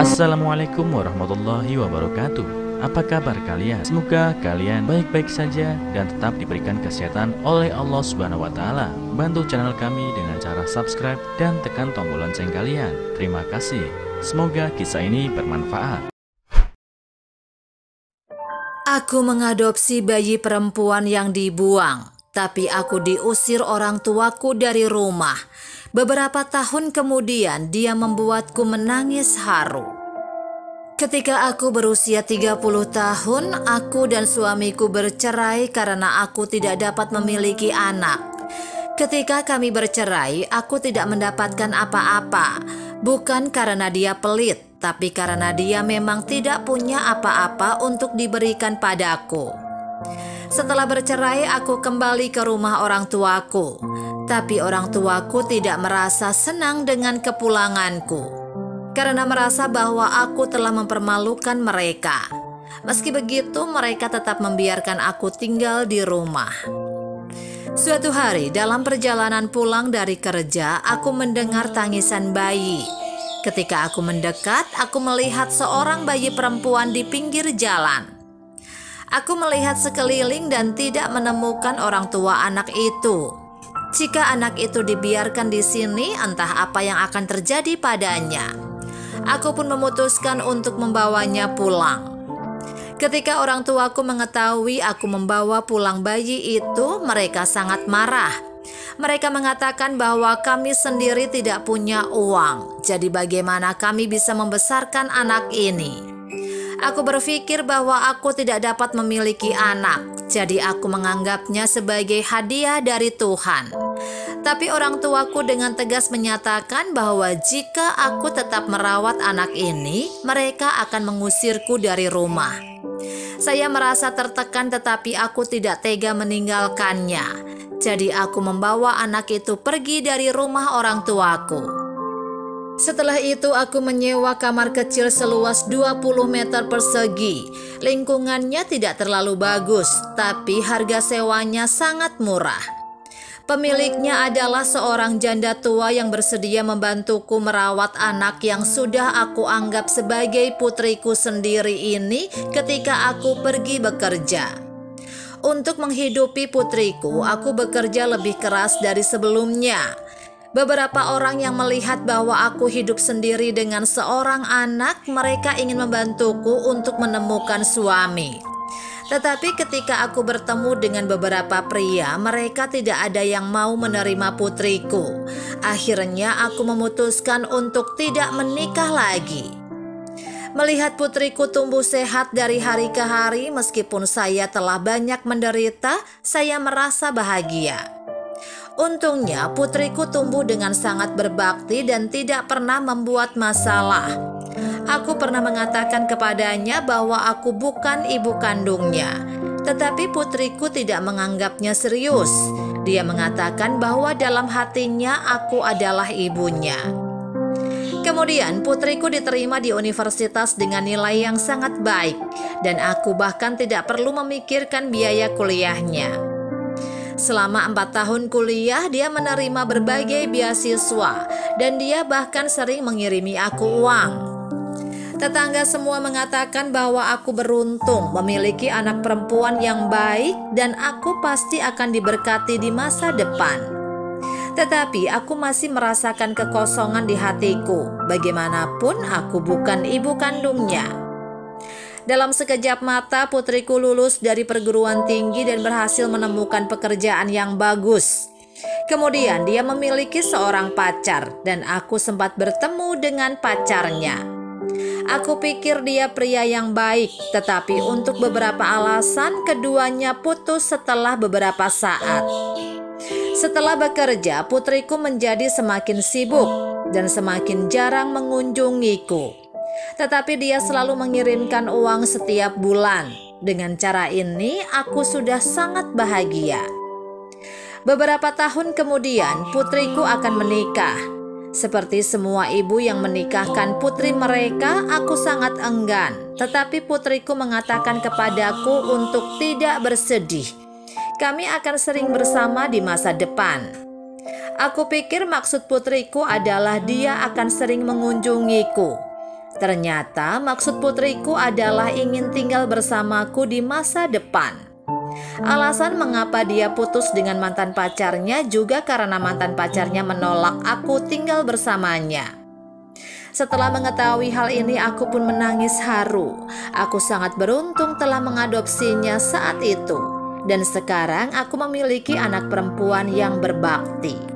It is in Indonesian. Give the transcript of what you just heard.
Assalamualaikum warahmatullahi wabarakatuh. Apa kabar kalian? Semoga kalian baik-baik saja dan tetap diberikan kesehatan oleh Allah Subhanahu wa Ta'ala. Bantu channel kami dengan cara subscribe dan tekan tombol lonceng kalian. Terima kasih. Semoga kisah ini bermanfaat. Aku mengadopsi bayi perempuan yang dibuang, tapi aku diusir orang tuaku dari rumah. Beberapa tahun kemudian dia membuatku menangis haru. Ketika aku berusia 30 tahun, aku dan suamiku bercerai karena aku tidak dapat memiliki anak. Ketika kami bercerai, aku tidak mendapatkan apa-apa. Bukan karena dia pelit, tapi karena dia memang tidak punya apa-apa untuk diberikan padaku. Setelah bercerai, aku kembali ke rumah orang tuaku. Tapi orang tuaku tidak merasa senang dengan kepulanganku, karena merasa bahwa aku telah mempermalukan mereka. Meski begitu, mereka tetap membiarkan aku tinggal di rumah. Suatu hari dalam perjalanan pulang dari kerja, aku mendengar tangisan bayi. Ketika aku mendekat, aku melihat seorang bayi perempuan di pinggir jalan. Aku melihat sekeliling dan tidak menemukan orang tua anak itu. Jika anak itu dibiarkan di sini, entah apa yang akan terjadi padanya. Aku pun memutuskan untuk membawanya pulang. Ketika orang tuaku mengetahui aku membawa pulang bayi itu, mereka sangat marah. Mereka mengatakan bahwa kami sendiri tidak punya uang, jadi bagaimana kami bisa membesarkan anak ini? Aku berpikir bahwa aku tidak dapat memiliki anak, jadi aku menganggapnya sebagai hadiah dari Tuhan. Tapi orang tuaku dengan tegas menyatakan bahwa jika aku tetap merawat anak ini, mereka akan mengusirku dari rumah. Saya merasa tertekan, tetapi aku tidak tega meninggalkannya. Jadi aku membawa anak itu pergi dari rumah orang tuaku. Setelah itu aku menyewa kamar kecil seluas 20 meter persegi. Lingkungannya tidak terlalu bagus, tapi harga sewanya sangat murah. Pemiliknya adalah seorang janda tua yang bersedia membantuku merawat anak yang sudah aku anggap sebagai putriku sendiri ini ketika aku pergi bekerja. Untuk menghidupi putriku, aku bekerja lebih keras dari sebelumnya. Beberapa orang yang melihat bahwa aku hidup sendiri dengan seorang anak, mereka ingin membantuku untuk menemukan suami. Tetapi ketika aku bertemu dengan beberapa pria, mereka tidak ada yang mau menerima putriku. Akhirnya aku memutuskan untuk tidak menikah lagi. Melihat putriku tumbuh sehat dari hari ke hari, meskipun saya telah banyak menderita, saya merasa bahagia. Untungnya putriku tumbuh dengan sangat berbakti dan tidak pernah membuat masalah. Aku pernah mengatakan kepadanya bahwa aku bukan ibu kandungnya, tetapi putriku tidak menganggapnya serius. Dia mengatakan bahwa dalam hatinya aku adalah ibunya. Kemudian putriku diterima di universitas dengan nilai yang sangat baik, dan aku bahkan tidak perlu memikirkan biaya kuliahnya. Selama 4 tahun kuliah, dia menerima berbagai beasiswa dan dia bahkan sering mengirimi aku uang. Tetangga semua mengatakan bahwa aku beruntung memiliki anak perempuan yang baik dan aku pasti akan diberkati di masa depan. Tetapi aku masih merasakan kekosongan di hatiku. Bagaimanapun aku bukan ibu kandungnya. Dalam sekejap mata putriku lulus dari perguruan tinggi dan berhasil menemukan pekerjaan yang bagus. Kemudian dia memiliki seorang pacar dan aku sempat bertemu dengan pacarnya. Aku pikir dia pria yang baik, tetapi untuk beberapa alasan keduanya putus setelah beberapa saat. Setelah bekerja, putriku menjadi semakin sibuk dan semakin jarang mengunjungiku. Tetapi dia selalu mengirimkan uang setiap bulan. Dengan cara ini, aku sudah sangat bahagia. Beberapa tahun kemudian, putriku akan menikah. Seperti semua ibu yang menikahkan putri mereka, aku sangat enggan. Tetapi putriku mengatakan kepadaku untuk tidak bersedih. Kami akan sering bersama di masa depan. Aku pikir maksud putriku adalah dia akan sering mengunjungiku. Ternyata maksud putriku adalah ingin tinggal bersamaku di masa depan. Alasan mengapa dia putus dengan mantan pacarnya juga karena mantan pacarnya menolak aku tinggal bersamanya. Setelah mengetahui hal ini, aku pun menangis haru. Aku sangat beruntung telah mengadopsinya saat itu. Dan sekarang aku memiliki anak perempuan yang berbakti.